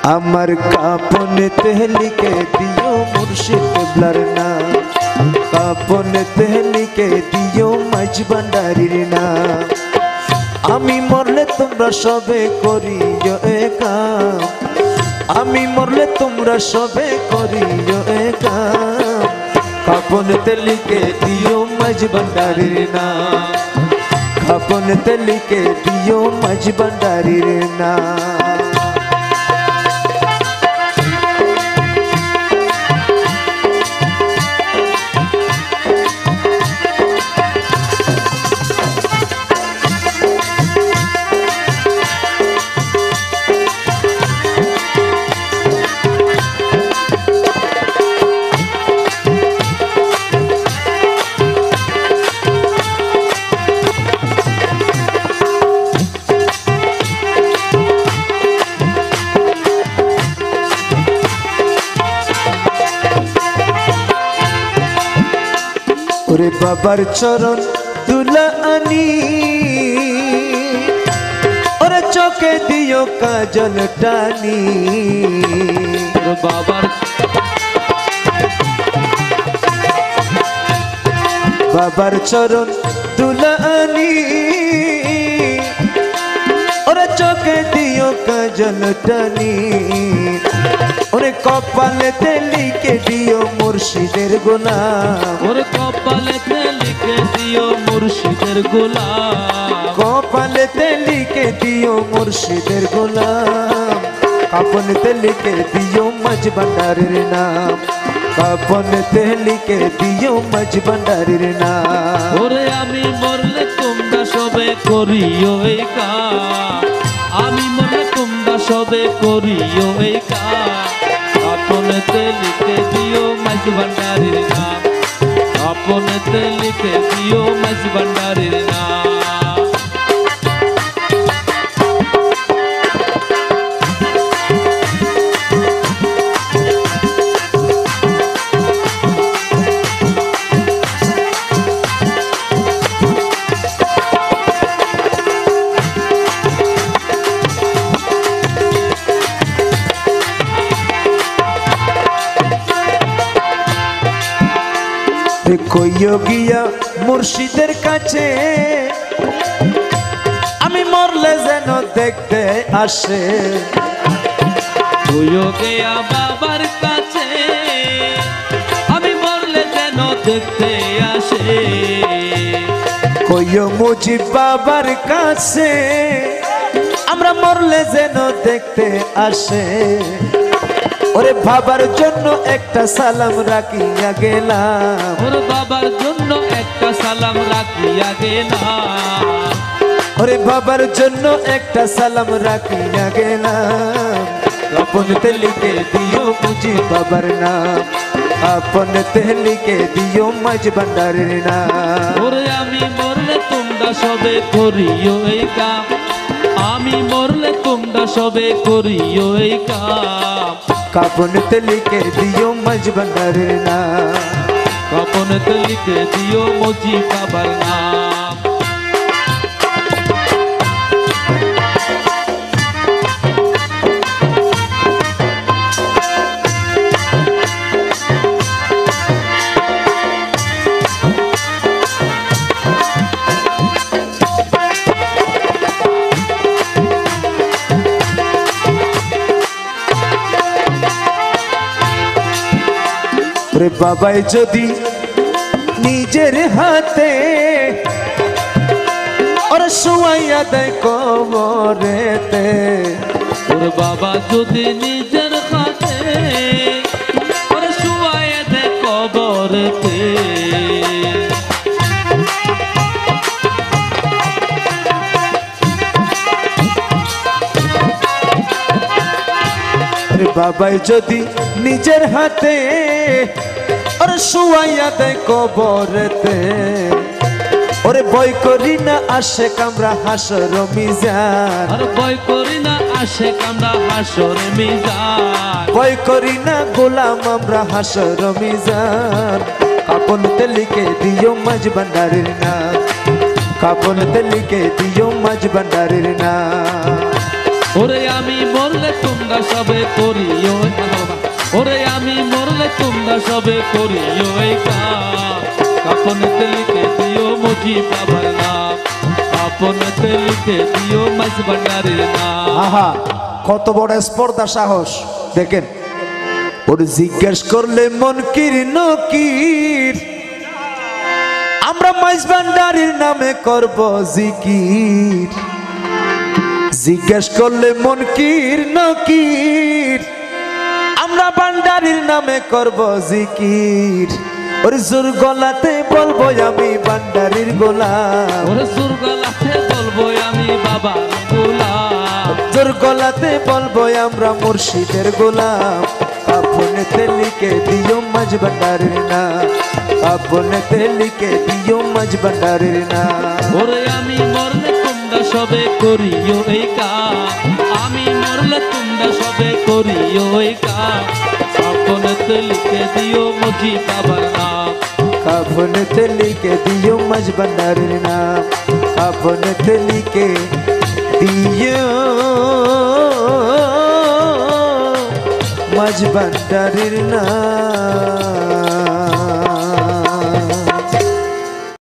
আমার কাপনেতে লিখে দিও মুর্শিদ কেবলার নাম, কাপনেতে লিখে দিও মাঝ ভান্ডারীর নাম। আমি মরলে তোমরা সবে করিও এ কাম, আমি মরলে তোমরা সবে করিও এ কাম। কাপনেতে লিখে দিও মাঝ ভান্ডারীর নাম, কাপনেতে লিখে দিও মাঝ ভান্ডারীর নাম। ওরে বাবার চরণ দুলা আনি, ওরে চোখে দিও কাজল টানি। বাবার চরণ দুলা আনি, ওরে চোখে দিও কাজল টানি। ওরে কপালেতে লিখে দিও মুর্শিদের গোলাম, ওরে কপালেতে লিখে দিও মুর্শিদের গোলাম, কপালেতে লিখে দিও মুর্শিদের গোলাম। কাপনেতে লিখে দিও মাঝ ভান্ডারীর নাম, কাপনেতে লিখে দিও মাঝ ভান্ডারীর নাম। ওরে আমি মরলে তোমরা সবে করিও এই কাম, আমি মরলে তোমরা সবে করিও এই কাম। কাপনেতে লিখে দিও মাঝ ভান্ডারীর নাম, কাপনেতে লিখে দিও মাঝ ভান্ডারীর নাম। কইও গিয়া মুর্শিদের কাছে, আমি মরলে যেন দেখতে আসে। কইও গিয়া বাবার কাছে, আমি মরলে যেন দেখতে আসে। কইও মুজিব বাবার কাছে, আমরা মরলে যেন দেখতে আসে। ওরে বাবার জন্য একটা সালাম রাখিয়া গেলাম, ওরে বাবার জন্য একটা সালাম রাখিয়া গেলাম, ওরে বাবার জন্য একটা সালাম রাখিয়া গেলাম। কাপনেতে লিখে দিও মুজিব বাবার নাম, কাপনেতে লিখে দিও মাঝ ভান্ডারীর নাম। ওরে আমি মরলে তোমরা সবে করিও এই কাম, আমি মরলে তোমরা সবে করিও এই কাম। কাপনেতে লিখে দিও মাঝ ভান্ডারীর নাম, কাপনেতে লিখে দিও মুজিব বাবার নাম। ওরে বাবাই যদি নিজের হাতে ওরে শোয়াইয়া দেয় কবরেতে, ওরে বাবা যদি নিজের হাতে ওরে শুয়াইয়া দেয় কবরেতে। ওরে বাবাই যদি নিজের হাতে ওরে শোয়াইয়া দেয় কবরেতে, ওরে বই করি না আসে কামরা হাসর মিজান, আর ভয় করি না আসে কামরা হাসরে মিজান, ভয় করি না গোলাম আমরা হাসর মিজান। কাপনেতে লিখে দিও মাঝ ভান্ডারীর নাম, কাপনেতে লিখে দিও মাঝ ভান্ডারীর নাম। ওরে আমি মরলে তোমরা সবে করিও ওরে আমি মরলে তোমরা সবে করিও এই কাজ কাফনেতে লিখে দিও মুজি বাবার নাম কাফনেতে লিখে দিও মাঝ ভান্ডারীর নাম আহা কত বড় স্পর্ধা সাহস দেখেন ওর জিজ্ঞেস করলে মনকির নকির আমরা মাইজ ভান্ডারীর নামে করব জিকির জিজ্ঞেস করলে মনকির নকির আমরা ভান্ডারীর নামে করব জিকির ওর জোর গলাতে বলবো আমি ভান্ডারীর গোলাম ওরে সুর গলাতে বলবো আমি বাবার গোলাম জোর গলাতে বলবো আমরা মুর্শিদের গোলাম কাফনেতে লিখে দিও মাঝ ভান্ডারীর নাম কাফনেতে লিখে দিও মাঝ ভান্ডারীর নাম ওরে আমি মরলে তোমরা সবে করিও এই কাজ আমি মরলে তোমরা সবে করিও এই কাজ কাফনেতে লিখে দিও মুজি বাবার নাম কাফনেতে লিখে দিও মাঝ ভান্ডারীর নাম কাফনেতে লিখে দিও মাঝ ভান্ডারীর নাম